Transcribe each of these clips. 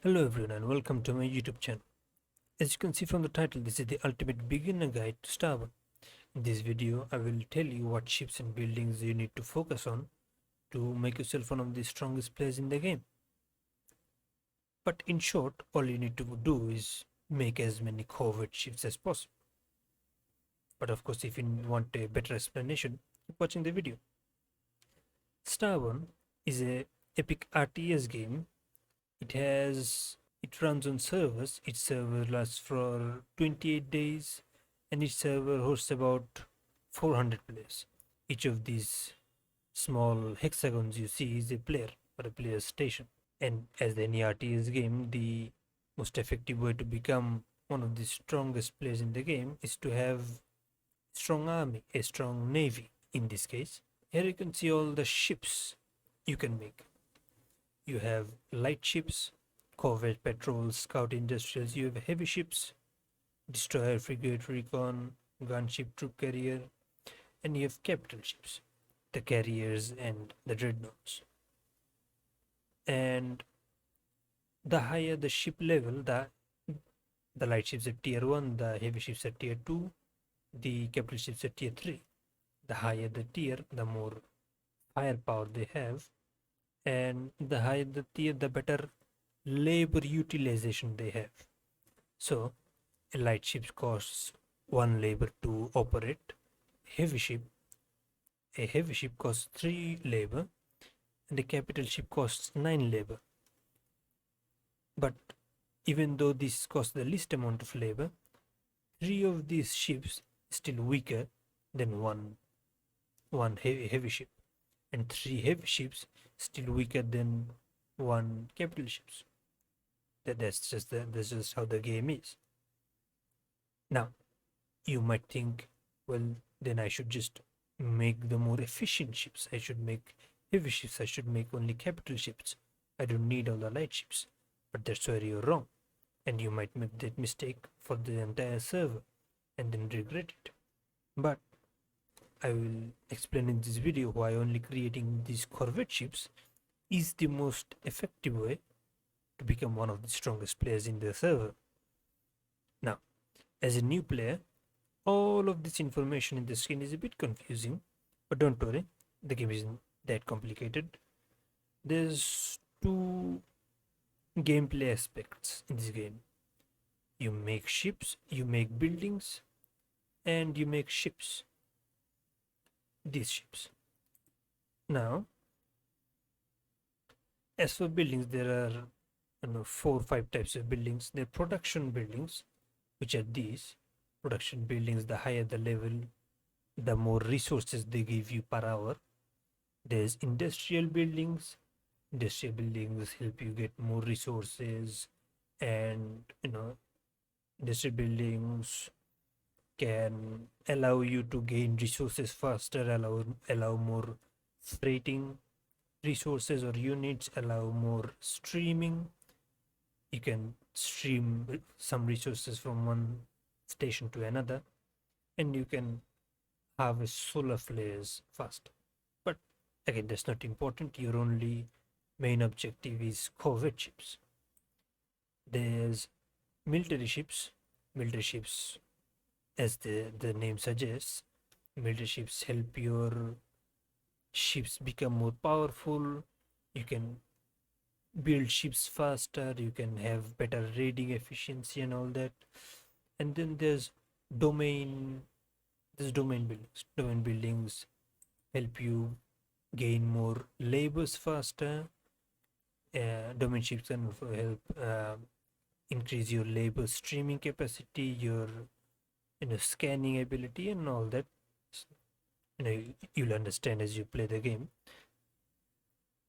Hello everyone and welcome to my YouTube channel. As you can see from the title, this is the ultimate beginner guide to Starborne. In this video, I will tell you what ships and buildings you need to focus on to make yourself one of the strongest players in the game. But in short, all you need to do is make as many Corvette ships as possible. But of course, if you want a better explanation, keep watching the video. Starborne is a epic RTS game. It runs on servers. Each server lasts for 28 days and each server hosts about 400 players. Each of these small hexagons you see is a player or a player's station. And as any RTS game, the most effective way to become one of the strongest players in the game is to have a strong army, a strong navy in this case. Here you can see all the ships you can make. You have light ships, corvette, patrol, scout, industrials. You have heavy ships, destroyer, frigate, recon, gunship, troop carrier, and you have capital ships, the carriers and the dreadnoughts. And the higher the ship level, the light ships at tier 1, the heavy ships at tier 2, the capital ships at tier 3. The higher the tier, the more firepower they have, and the higher the tier, the better labor utilization they have. So a light ship costs 1 labor to operate. A heavy ship costs 3 labor, and a capital ship costs 9 labor. But even though this costs the least amount of labor, 3 of these ships still weaker than one heavy ship, and 3 heavy ships still weaker than 1 capital ships. That's just how the game is. Now, you might think, well, then I should just make the more efficient ships. I should make heavy ships. I should make only capital ships. I don't need all the light ships. But that's where you're wrong. And you might make that mistake for the entire server and then regret it. But I will explain in this video why only creating these corvette ships is the most effective way to become one of the strongest players in the server. Now, as a new player, all of this information in the screen is a bit confusing, but don't worry, the game isn't that complicated. There's 2 gameplay aspects in this game. You make ships, you make buildings, and you make ships. These ships. Now, as for buildings, there are 4 or 5 types of buildings. They're production buildings, which are these. Production buildings, the higher the level, the more resources they give you per hour. There's industrial buildings. Industrial buildings help you get more resources, and industrial buildings can allow you to gain resources faster, allow more freighting resources or units, allow more streaming. You can stream some resources from one station to another, and you can harvest solar flares faster. But again, that's not important. Your only main objective is corvette ships. There's military ships. Military ships, as the name suggests, military ships help your ships become more powerful. You can build ships faster, you can have better raiding efficiency and all that. And then there's domain buildings. Domain buildings help you gain more labors faster. Domain ships can also help increase your labor streaming capacity, your scanning ability, and all that. You'll understand as you play the game.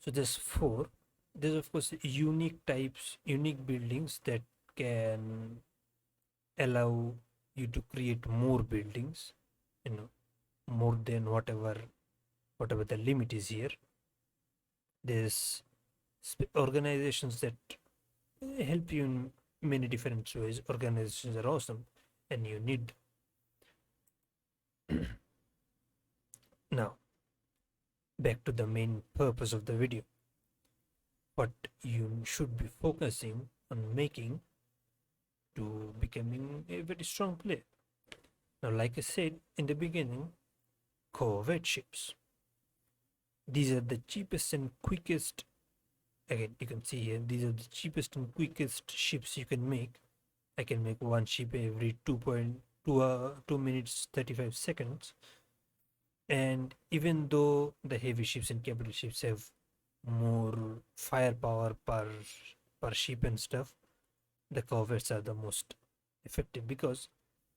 So there's 4. There's of course unique buildings that can allow you to create more buildings, more than whatever the limit is here. There's organizations that help you in many different ways. Organizations are awesome and you need now back to the main purpose of the video. What you should be focusing on making to becoming a very strong player. Now, like I said in the beginning, Corvette ships. These are the cheapest and quickest. Again, you can see here, these are the cheapest and quickest ships you can make. I can make one ship every 2 minutes 35 seconds. And even though the heavy ships and capital ships have more firepower per ship and stuff, the corvettes are the most effective because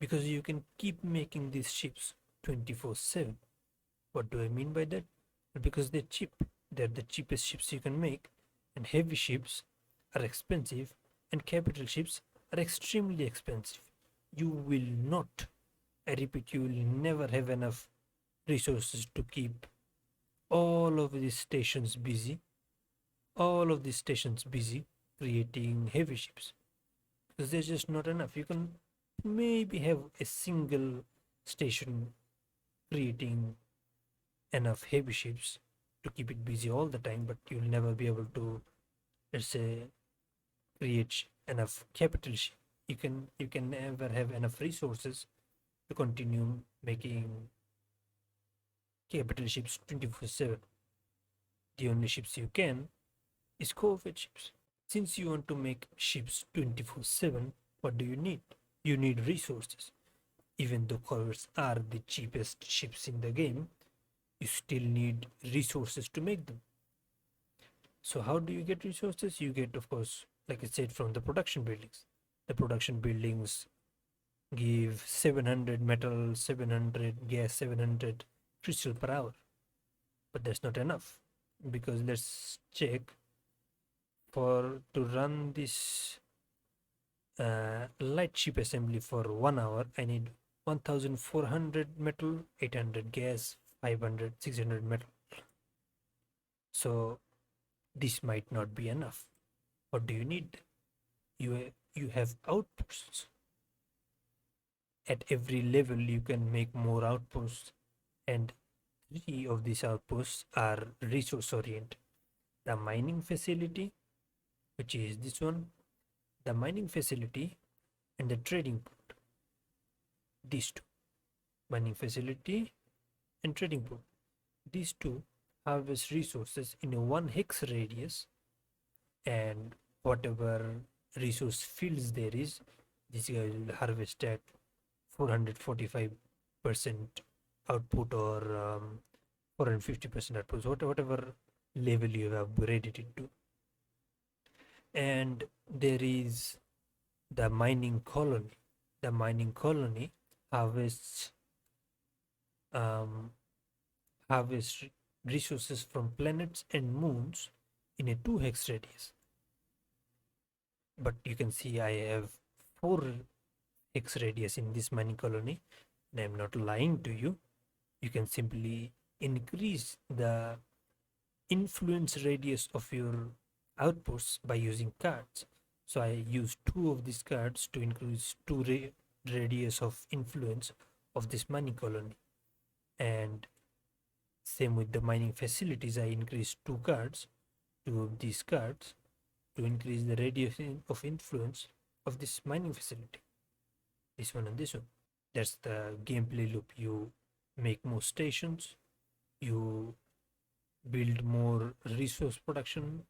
you can keep making these ships 24/7. What do I mean by that? Because they're cheap. They're the cheapest ships you can make, and heavy ships are expensive, and capital ships are extremely expensive. You will not, I repeat, you will never have enough resources to keep all of these stations busy, creating heavy ships, because there's just not enough. You can maybe have a single station creating enough heavy ships to keep it busy all the time, but you'll never be able to, let's say, create enough capital ship. You can never have enough resources to continue making capital ships 24/7. The only ships you can is Corvette ships. Since you want to make ships 24/7, what do you need? You need resources. Even though Corvettes are the cheapest ships in the game, you still need resources to make them. So how do you get resources? You get, of course, like I said, from the production buildings. The production buildings give 700 metal, 700 gas, 700 crystal per hour. But that's not enough, because let's check, for to run this light ship assembly for 1 hour, I need 1400 metal, 800 gas, 500, 600 metal. So this might not be enough. What do you need? You have outposts. At every level you can make more outposts, and 3 of these outposts are resource oriented. The mining facility, which is this one, the mining facility, and the trading port. These two, mining facility and trading port. These two harvest resources in a 1 hex radius, and whatever resource fields there is, this guy will harvest at 445% output, or 450% output, whatever level you have upgraded it to. And there is the mining colony. The mining colony harvests resources from planets and moons in a 2 hex radius. But you can see I have 4 hex radius in this mining colony, and I'm not lying to you. You can simply increase the influence radius of your outposts by using cards. So I use 2 of these cards to increase 2 radius of influence of this mining colony. And same with the mining facilities, I increase 2 cards, 2 of these cards, to increase the radius of influence of this mining facility. This one and this one. That's the gameplay loop. You make more stations, you build more resource production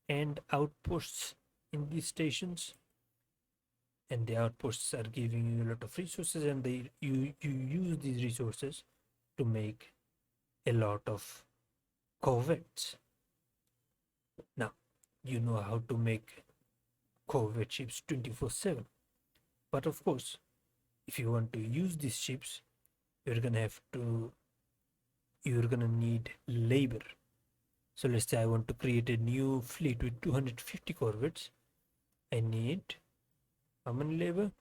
and outposts in these stations, and the outposts are giving you a lot of resources, and you use these resources to make a lot of corvettes. Now you know how to make corvette ships 24/7, but of course, if you want to use these ships, you're gonna need labor. So let's say I want to create a new fleet with 250 corvettes. I need how many labor?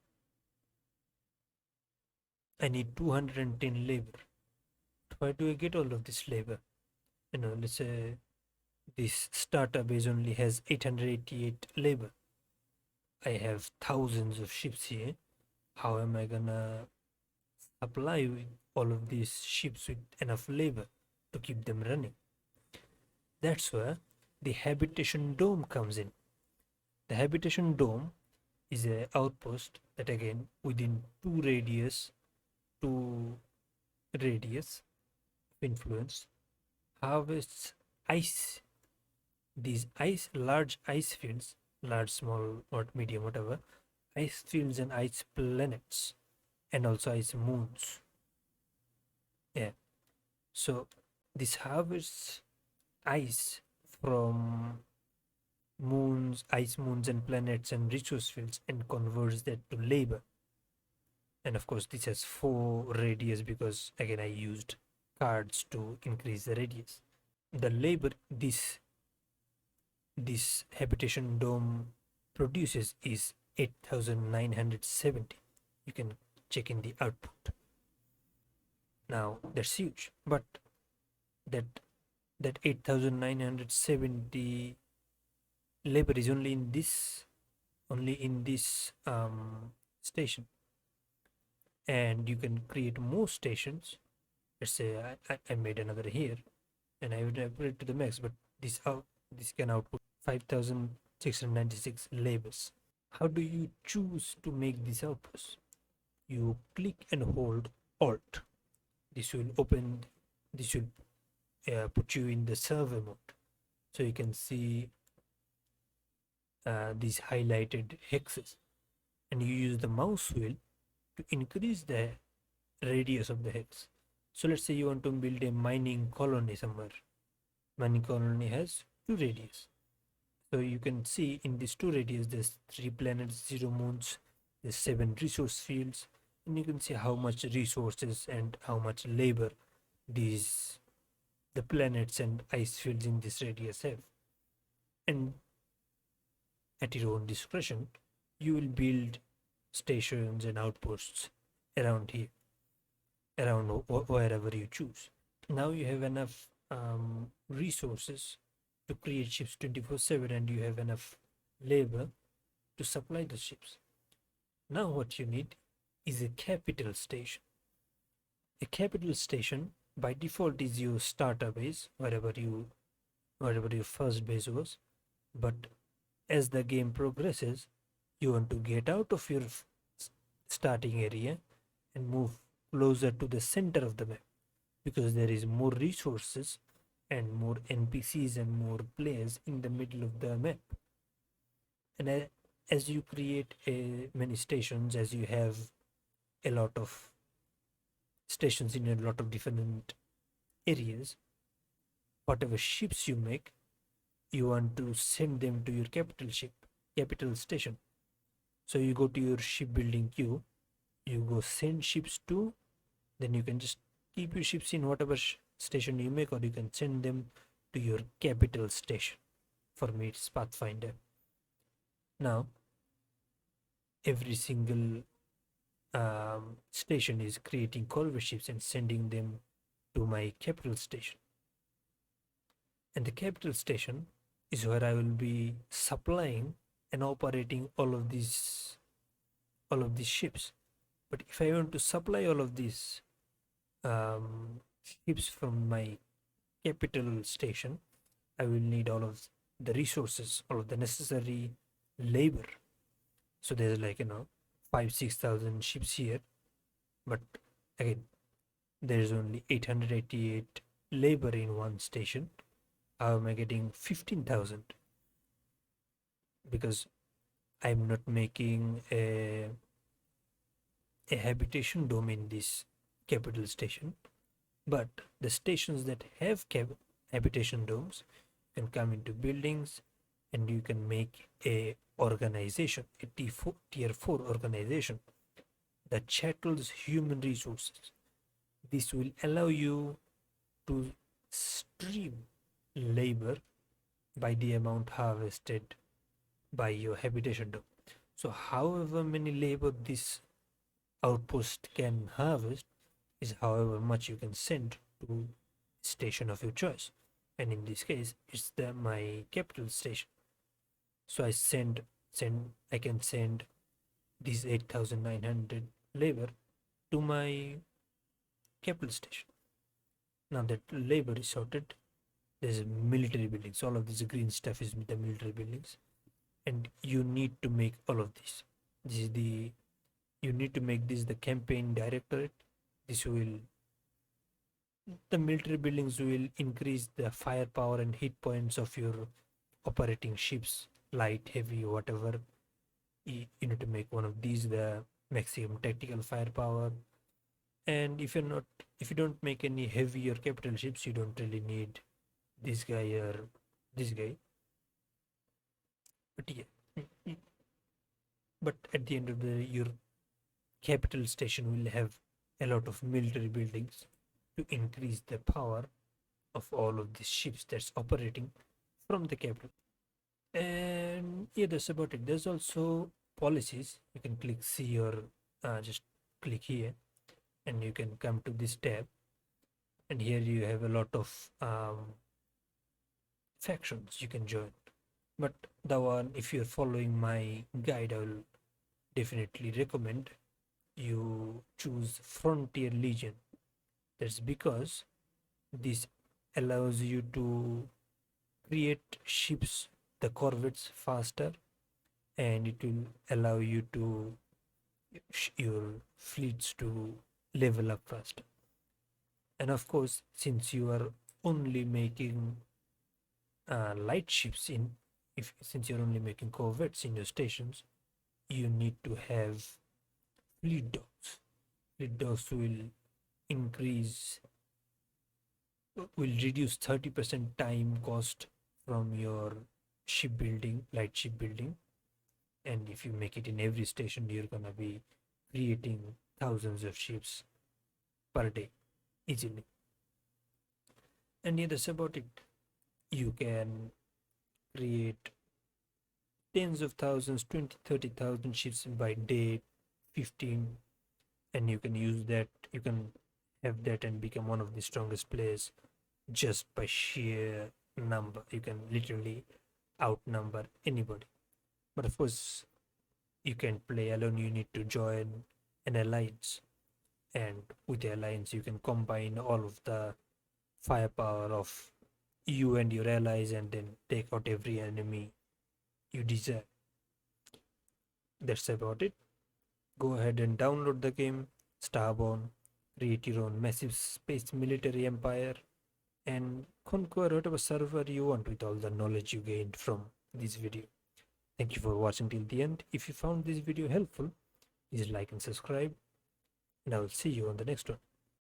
I need 210 labor. Where do I get all of this labor? Let's say this starter base only has 888 labor. I have thousands of ships here. How am I gonna supply all of these ships with enough labor to keep them running? That's where the habitation dome comes in. The habitation dome is a outpost that again within two radius of influence harvests ice. These large ice fields, large, small, or medium, whatever, ice fields and ice planets, and also ice moons. Yeah. So this harvests ice from moons, ice moons, and planets and resource fields and converts that to labor. And of course, this has 4 radius because again I used cards to increase the radius. The labor this habitation dome produces is 8,970. You can check in the output. Now that's huge, but that 8,970 labor is only in this station, and you can create more stations. Let's say I made another here, and I would put it to the max, but this can output 5,696 labors. How do you choose to make this outpost? You click and hold Alt. This will put you in the server mode, so you can see these highlighted hexes, and you use the mouse wheel to increase the radius of the hex. So let's say you want to build a mining colony somewhere. Mining colony has 2 radius. So you can see in these 2 radius there's 3 planets, 0 moons, there's 7 resource fields, and you can see how much resources and how much labor the planets and ice fields in this radius have. And at your own discretion, you will build stations and outposts around here, around wherever you choose. Now you have enough resources to create ships 24/7, and you have enough labor to supply the ships. Now what you need is a capital station. A capital station by default is your starter base, wherever your first base was, but as the game progresses, you want to get out of your starting area and move closer to the center of the map, because there is more resources and more NPCs and more players in the middle of the map. And as you create many stations, as you have a lot of stations in a lot of different areas, whatever ships you make, you want to send them to your capital station. So you go to your shipbuilding queue, you go send ships to, then you can just keep your ships in whatever station you make, or you can send them to your capital station. For me it's Pathfinder. Now every single station is creating Corvette ships and sending them to my capital station. And the capital station is where I will be supplying and operating all of these ships. But if I want to supply all of these ships from my capital station, I will need all of the resources, all of the necessary labor. So there's 5,000-6,000 ships here, but again there's only 888 labor in one station. How am I getting 15,000? Because I'm not making a habitation dome in this capital station, but the stations that have habitation domes can come into buildings, and you can make a organization, a tier 4 organization that chattels human resources. This will allow you to stream labor by the amount harvested by your habitation dome. So however many labor this outpost can harvest is however much you can send to station of your choice, and in this case it's my capital station. So I can send these 8,900 labor to my capital station. Now that labor is sorted, there's military buildings. All of this green stuff is the military buildings. and you need to make all of this. This is the You need to make this the campaign directorate. This will The military buildings will increase the firepower and hit points of your operating ships, light, heavy, whatever. You need to make one of these the maximum tactical firepower. And if you don't make any heavy or capital ships, you don't really need this guy or this guy. But yeah, but at the end of the day, your capital station will have a lot of military buildings to increase the power of all of these ships that's operating from the capital. And yeah, that's about it. There's also policies. You can click see or just click here, and you can come to this tab. And here you have a lot of factions you can join. But the one, if you're following my guide, I will definitely recommend you choose Frontier Legion. That's because this allows you to create ships, the corvettes, faster, and it will allow you to your fleets to level up faster. And of course, since you are only making light ships in if since you're only making corvettes in your stations, you need to have fleet dogs. Fleet dogs increase will reduce 30% time cost from your shipbuilding, light shipbuilding. And if you make it in every station, you're gonna be creating thousands of ships per day easily. And yeah, that's about it. You can create tens of thousands, 20, 30,000 ships by day 15, and you can use that. You can have that and become one of the strongest players just by sheer number. You can literally outnumber anybody. But of course, you can't play alone. You need to join an alliance, and with the alliance, you can combine all of the firepower of you and your allies and then take out every enemy you desire. That's about it. Go ahead and download the game Starborne, create your own massive space military empire, and conquer whatever server you want with all the knowledge you gained from this video. Thank you for watching till the end. If you found this video helpful, please like and subscribe, and I will see you on the next one.